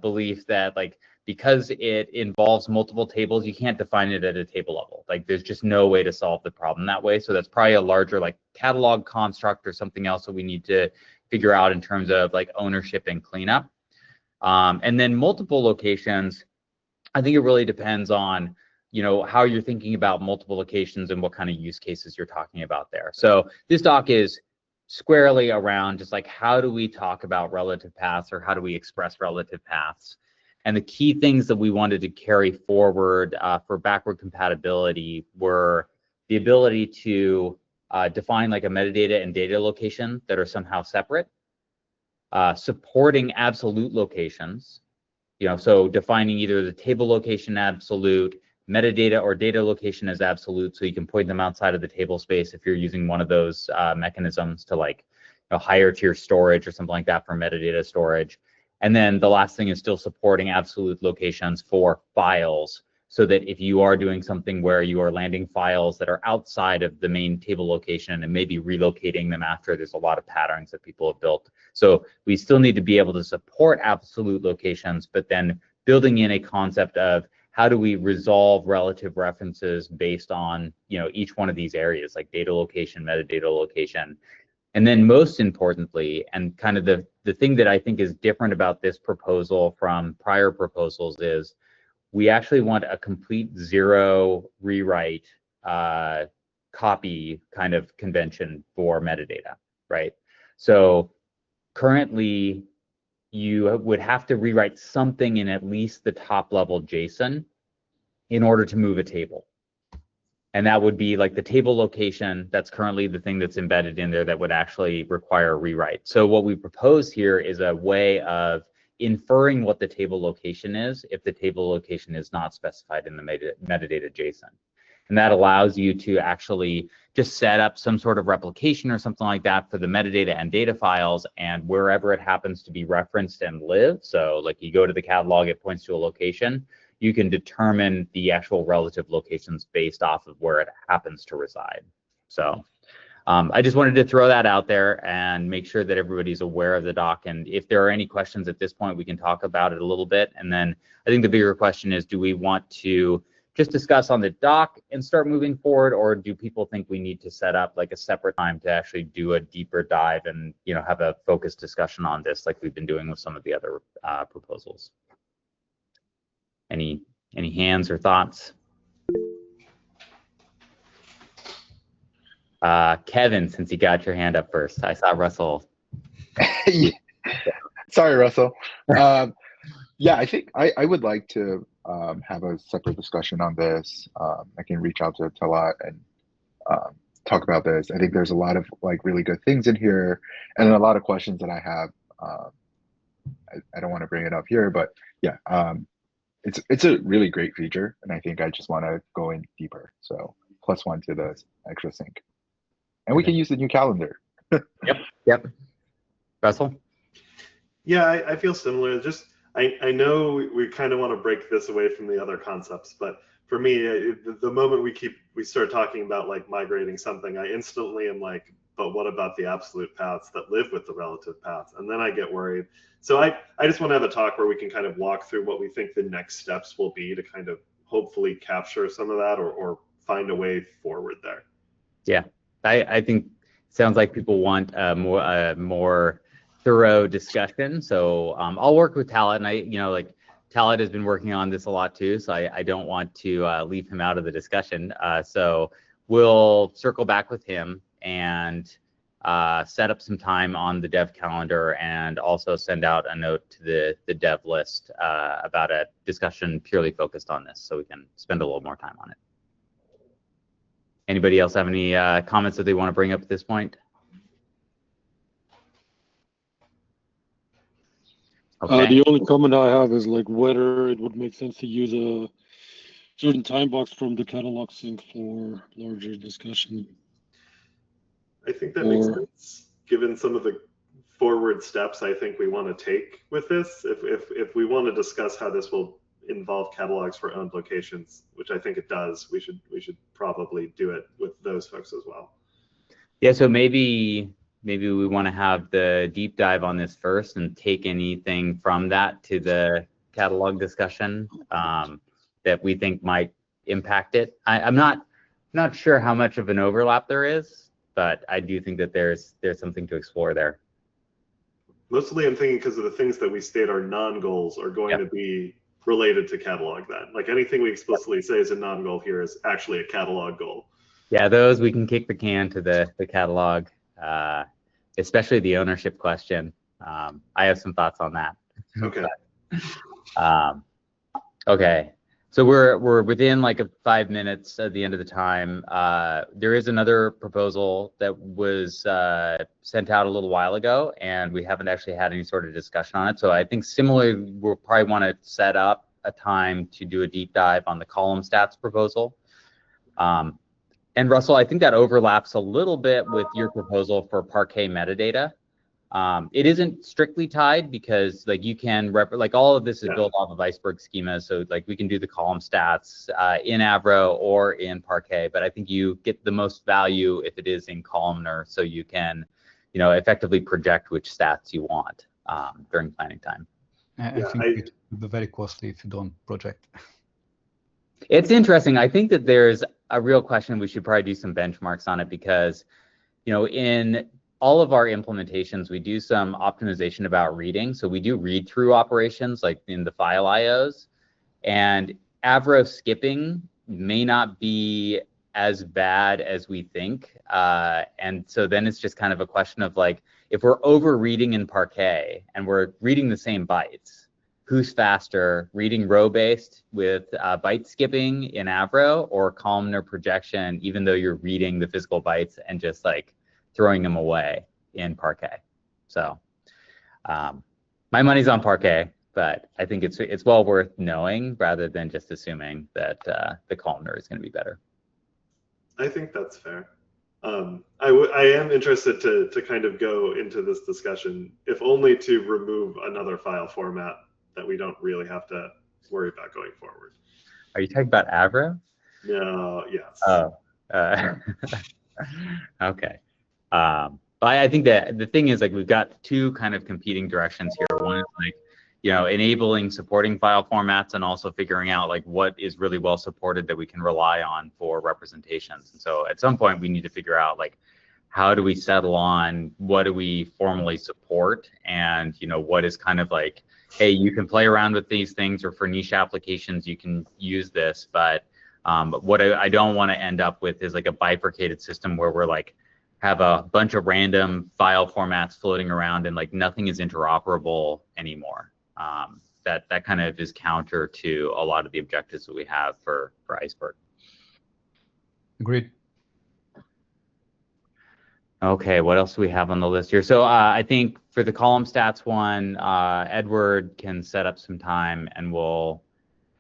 belief that, like, because it involves multiple tables, you can't define it at a table level. Like, there's just no way to solve the problem that way. So that's probably a larger, like, catalog construct or something else that we need to figure out in terms of, like, ownership and cleanup. And then multiple locations, I think it really depends on, how you're thinking about multiple locations and what kind of use cases you're talking about there. So this doc is squarely around just like, how do we talk about relative paths, or how do we express relative paths? And the key things that we wanted to carry forward for backward compatibility were the ability to define like a metadata and data location that are somehow separate, supporting absolute locations, so defining either the table location absolute, metadata or data location as absolute, so you can point them outside of the table space if you're using one of those mechanisms to, like, higher tier storage or something like that for metadata storage. And then the last thing is still supporting absolute locations for files, so that if you are doing something where you are landing files that are outside of the main table location and maybe relocating them after, there's a lot of patterns that people have built. So we still need to be able to support absolute locations, but then building in a concept of how do we resolve relative references based on, each one of these areas, like data location, metadata location. And then most importantly, and kind of the thing that I think is different about this proposal from prior proposals, is we actually want a complete zero rewrite copy kind of convention for metadata, right? So currently, you would have to rewrite something in at least the top level JSON in order to move a table. And that would be like the table location. That's currently the thing that's embedded in there that would actually require a rewrite. So what we propose here is a way of inferring what the table location is if the table location is not specified in the metadata JSON. And that allows you to actually just set up some sort of replication or something like that for the metadata and data files, and wherever it happens to be referenced and live. So like you go to the catalog, it points to a location. You can determine the actual relative locations based off of where it happens to reside. So I just wanted to throw that out there and make sure that everybody's aware of the doc. And if there are any questions at this point, we can talk about it a little bit. And then I think the bigger question is, do we want to just discuss on the doc and start moving forward, or do people think we need to set up like a separate time to actually do a deeper dive and have a focused discussion on this, like we've been doing with some of the other proposals? Any hands or thoughts? Kevin, since you got your hand up first, I saw Russell. Sorry, Russell. Yeah, I think I would like to have a separate discussion on this. I can reach out to Talat and talk about this. I think there's a lot of like really good things in here, and a lot of questions that I have. I don't want to bring it up here, but yeah, it's a really great feature, and I think I just want to go in deeper. So +1 to the extra sync, and we can use the new calendar. Yep. Russell? Yeah, I feel similar. Just I know we kind of want to break this away from the other concepts, but for me, the moment we start talking about like migrating something, I instantly am like, but what about the absolute paths that live with the relative paths? And then I get worried. So I just want to have a talk where we can kind of walk through what we think the next steps will be to kind of hopefully capture some of that or find a way forward there. Yeah, I think it sounds like people want a more thorough discussion. So I'll work with Talat, and like Talat has been working on this a lot too, so I don't want to leave him out of the discussion. So we'll circle back with him and set up some time on the dev calendar, and also send out a note to the dev list about a discussion purely focused on this, so we can spend a little more time on it. Anybody else have any comments that they want to bring up at this point? Okay. The only comment I have is like whether it would make sense to use a certain time box from the catalog sync for larger discussion. I think that makes sense, given some of the forward steps I think we want to take with this. If we want to discuss how this will involve catalogs for owned locations, which I think it does, we should probably do it with those folks as well. Yeah, so maybe we want to have the deep dive on this first and take anything from that to the catalog discussion that we think might impact it. I'm not sure how much of an overlap there is, but I do think that there's something to explore there. Mostly I'm thinking because of the things that we state are non-goals are going to be related to catalog then. Like anything we explicitly say is a non-goal here is actually a catalog goal. Yeah, those we can kick the can to the catalog, especially the ownership question. I have some thoughts on that. Okay. Okay. So we're within like 5 minutes at the end of the time. There is another proposal that was sent out a little while ago, and we haven't actually had any sort of discussion on it. So I think similarly, we'll probably want to set up a time to do a deep dive on the column stats proposal. And Russell, I think that overlaps a little bit with your proposal for Parquet metadata. It isn't strictly tied because like you can like all of this is built off of Iceberg schemas, so like we can do the column stats in Avro or in Parquet, but I think you get the most value if it is in columnar, so you can effectively project which stats you want during planning time. I think it would be very costly if you don't project. It's interesting. I think that there's a real question. We should probably do some benchmarks on it because in all of our implementations, we do some optimization about reading. So we do read through operations like in the file IOs, and Avro skipping may not be as bad as we think. And so then it's just kind of a question of like, if we're over reading in Parquet and we're reading the same bytes, who's faster, reading row-based with byte skipping in Avro or columnar projection, even though you're reading the physical bytes and just like throwing them away in Parquet. So my money's on Parquet, but I think it's well worth knowing rather than just assuming that the columnar is going to be better. I think that's fair. I am interested to kind of go into this discussion, if only to remove another file format that we don't really have to worry about going forward. Are you talking about Avro? No, yes. Oh, okay. I think that the thing is like we've got two kind of competing directions here. One is like, enabling supporting file formats and also figuring out like what is really well supported that we can rely on for representations. And so at some point we need to figure out like, how do we settle on what do we formally support, and what is kind of like, hey, you can play around with these things, or for niche applications you can use this, but what I don't want to end up with is like a bifurcated system where we're like have a bunch of random file formats floating around and like nothing is interoperable anymore. that kind of is counter to a lot of the objectives that we have for Iceberg. Agreed. Okay, what else do we have on the list here? So I think for the column stats one, Eduard can set up some time and we'll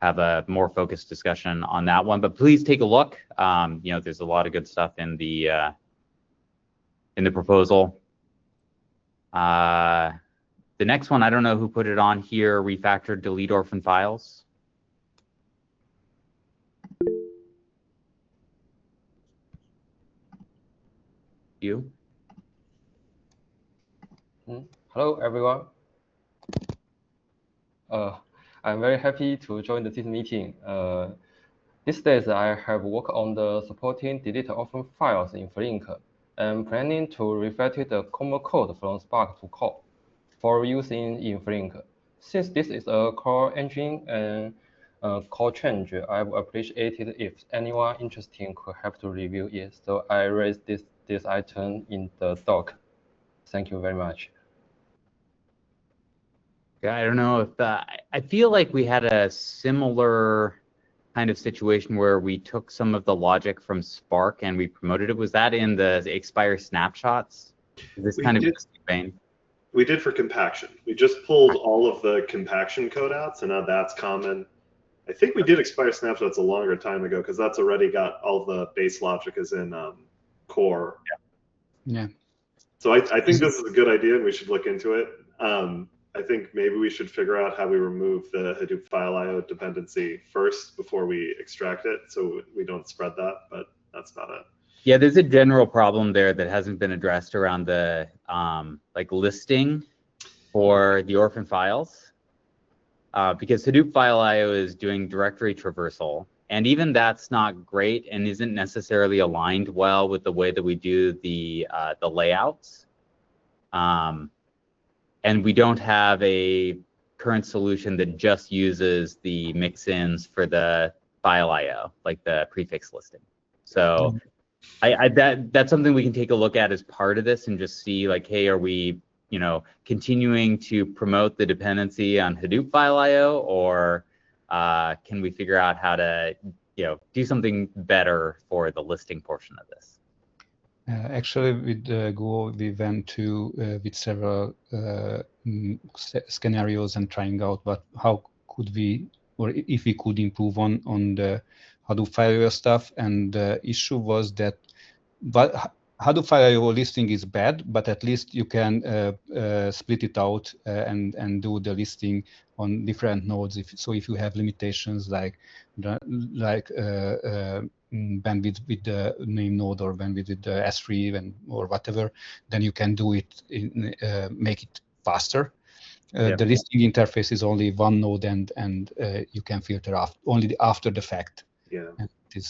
have a more focused discussion on that one. But please take a look. There's a lot of good stuff in the proposal. The next one, I don't know who put it on here, refactor, delete orphan files. You? Hello, everyone. I'm very happy to join this meeting. These days, I have worked on the supporting delete orphan files in Flink. I'm planning to refactor the common code from Spark to core for using in Flink. Since this is a core engine and core change, I would appreciate it if anyone interested could help to review it. So I raised this item in the doc. Thank you very much. Yeah, I don't know if I feel like we had a similar kind of situation where we took some of the logic from Spark and we promoted it. Was that in the expire snapshots? Is this kind of vein? We did for compaction. We just pulled all of the compaction code out, so now that's common. I think we did expire snapshots a longer time ago because that's already got all the base logic is in core. Yeah. So I think this is a good idea and we should look into it. I think maybe we should figure out how we remove the Hadoop file IO dependency first before we extract it so we don't spread that, but that's about it. Yeah, there's a general problem there that hasn't been addressed around the listing for the orphan files. Because Hadoop file IO is doing directory traversal, and even that's not great and isn't necessarily aligned well with the way that we do the layouts. And we don't have a current solution that just uses the mix-ins for the file IO, like the prefix listing. So that's something we can take a look at as part of this and just see like, hey, are we continuing to promote the dependency on Hadoop file IO, or can we figure out how to do something better for the listing portion of this? Actually, with Go, we went to with several scenarios and trying out how could we, or if we could improve on the Hadoop file stuff. And the issue was that, but Hadoop file listing is bad, but at least you can split it out and do the listing on different nodes. If you have limitations like bandwidth with the name node or bandwidth with the S3 or whatever, then you can do it make it faster. The listing interface is only one node, and you can filter only after the fact. Yeah.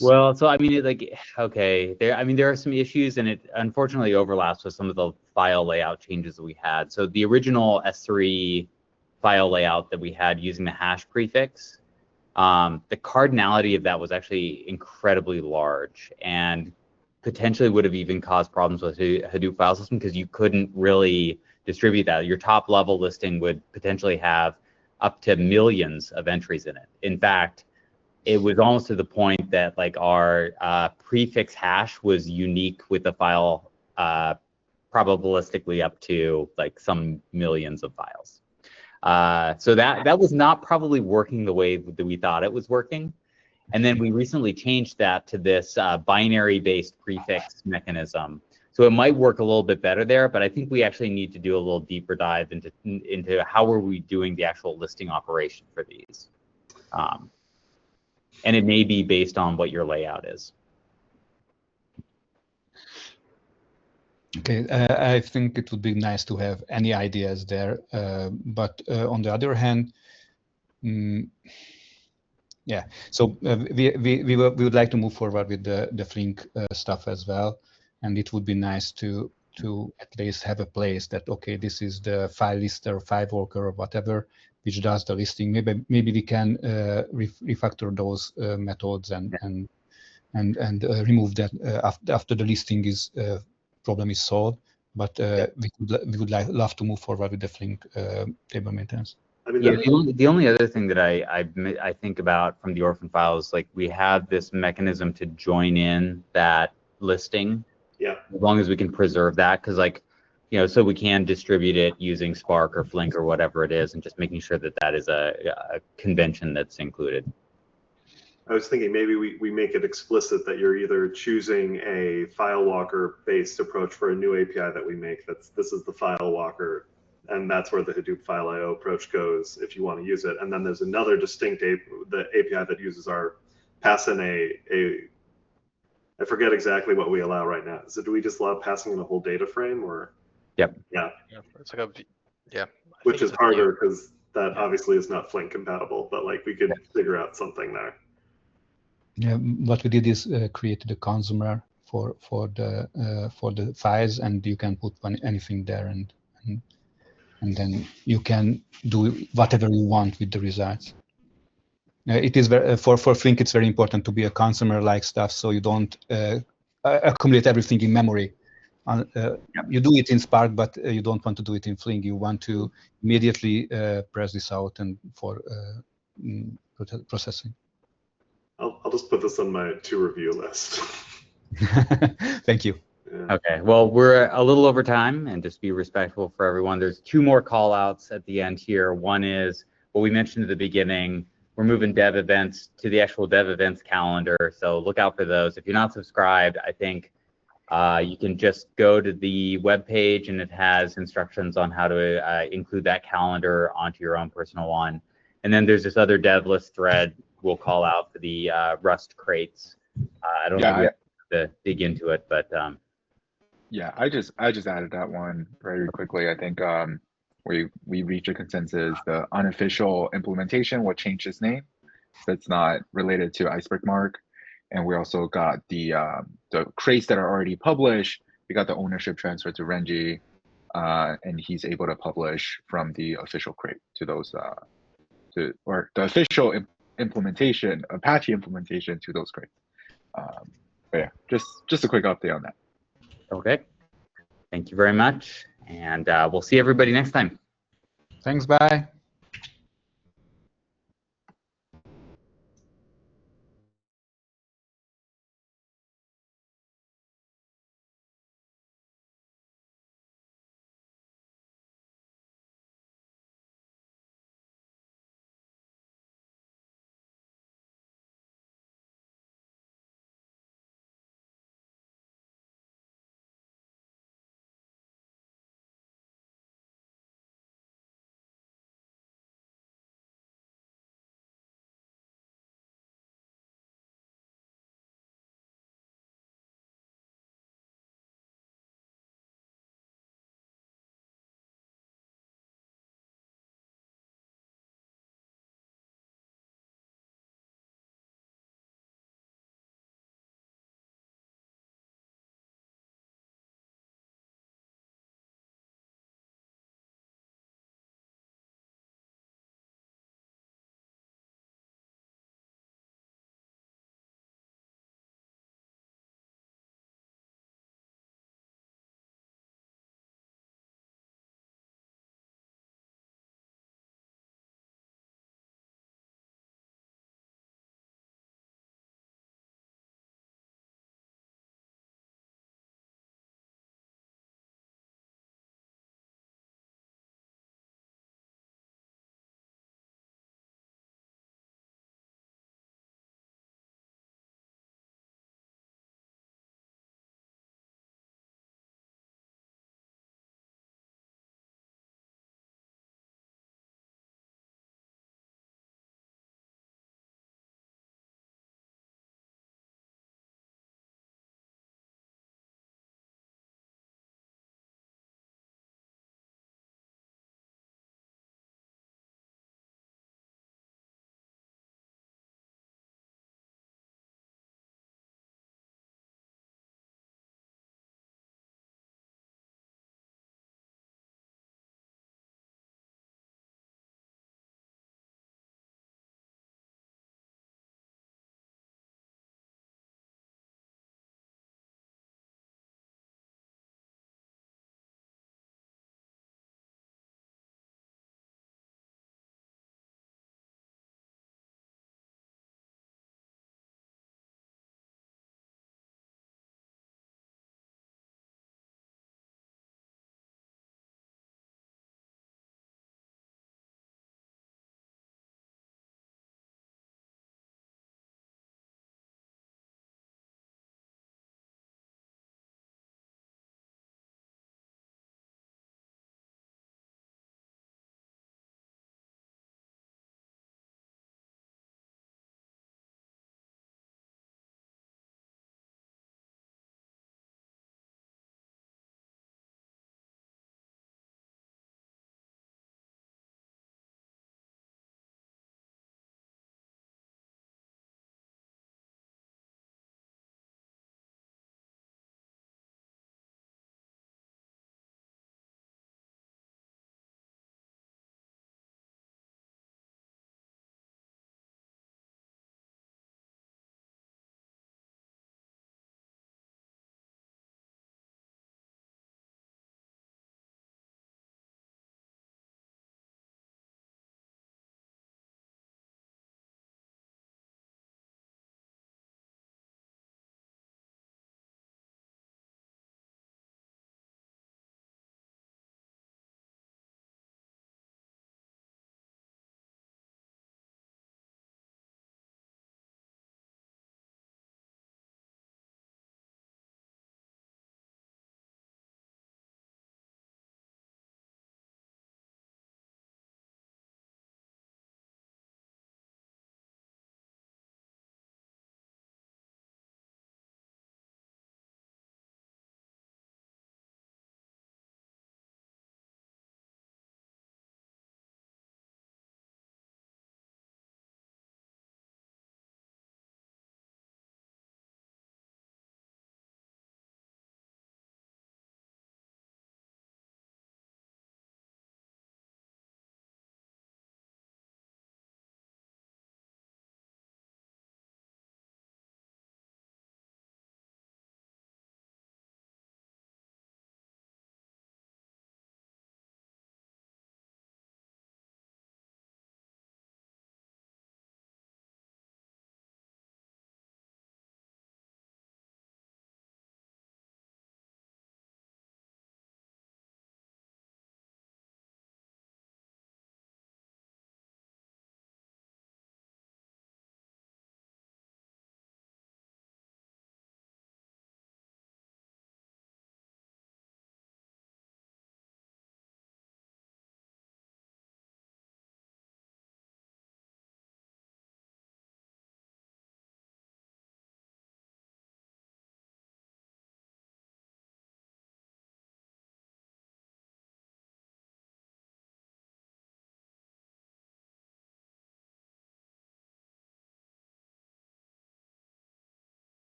Well, so I mean, okay, there are some issues, and it unfortunately overlaps with some of the file layout changes that we had. So the original S3 file layout that we had using the hash prefix, the cardinality of that was actually incredibly large, and potentially would have even caused problems with Hadoop file system because you couldn't really distribute that. Your top level listing would potentially have up to millions of entries in it. In fact, it was almost to the point that like our prefix hash was unique with the file probabilistically up to like some millions of files. So that was not probably working the way that we thought it was working. And then we recently changed that to this binary-based prefix mechanism. So it might work a little bit better there, but I think we actually need to do a little deeper dive into how are we doing the actual listing operation for these. And it may be based on what your layout is. Okay, I think it would be nice to have any ideas there, but on the other hand, yeah. So we would like to move forward with the Flink stuff as well, and it would be nice to at least have a place that, okay, this is the file lister, file worker, or whatever, which does the listing. Maybe we can refactor those methods and remove that after the listing problem is solved. But we would love to move forward with the Flink table maintenance. I mean, yeah, the only other thing that I think about from the orphan files, like we have this mechanism to join in that listing. Yeah. As long as we can preserve that, because like, you know, so we can distribute it using Spark or Flink or whatever it is, and just making sure that that is a convention that's included. I was thinking maybe we make it explicit that you're either choosing a file walker based approach for a new API that we make. This is the file walker, and that's where the Hadoop file IO approach goes if you want to use it. And then there's another distinct the API that uses our pass in I forget exactly what we allow right now. So do we just allow passing in a whole data frame, or? Yep. Yeah. It's like a Which is harder because that obviously is not Flink compatible, but like we could figure out something there. Yeah, what we did is created a consumer for the files, and you can put anything there, and then you can do whatever you want with the results. It is very, for Flink, it's very important to be a consumer-like stuff, so you don't accumulate everything in memory. You do it in Spark, but you don't want to do it in Flink. You want to immediately press this out and for processing. I'll just put this on my to-review list. Thank you. Yeah. Okay, well, we're a little over time, and just be respectful for everyone. There's two more call outs at the end here. One is what we mentioned at the beginning. We're moving dev events to the actual dev events calendar, so look out for those. If you're not subscribed, I think you can just go to the web page, and it has instructions on how to include that calendar onto your own personal one. And then there's this other dev list thread we'll call out for the Rust crates. I don't know if we have to dig into it, but yeah, I just added that one very quickly. I think we reached a consensus. The unofficial implementation will change its name, so it's not related to Iceberg Mark. And we also got the crates that are already published. We got the ownership transfer to Renji, and he's able to publish from the official crate to those or the official implementation, Apache implementation to those crates. But yeah, just a quick update on that. okay. Thank you very much, and we'll see everybody next time. Thanks, bye.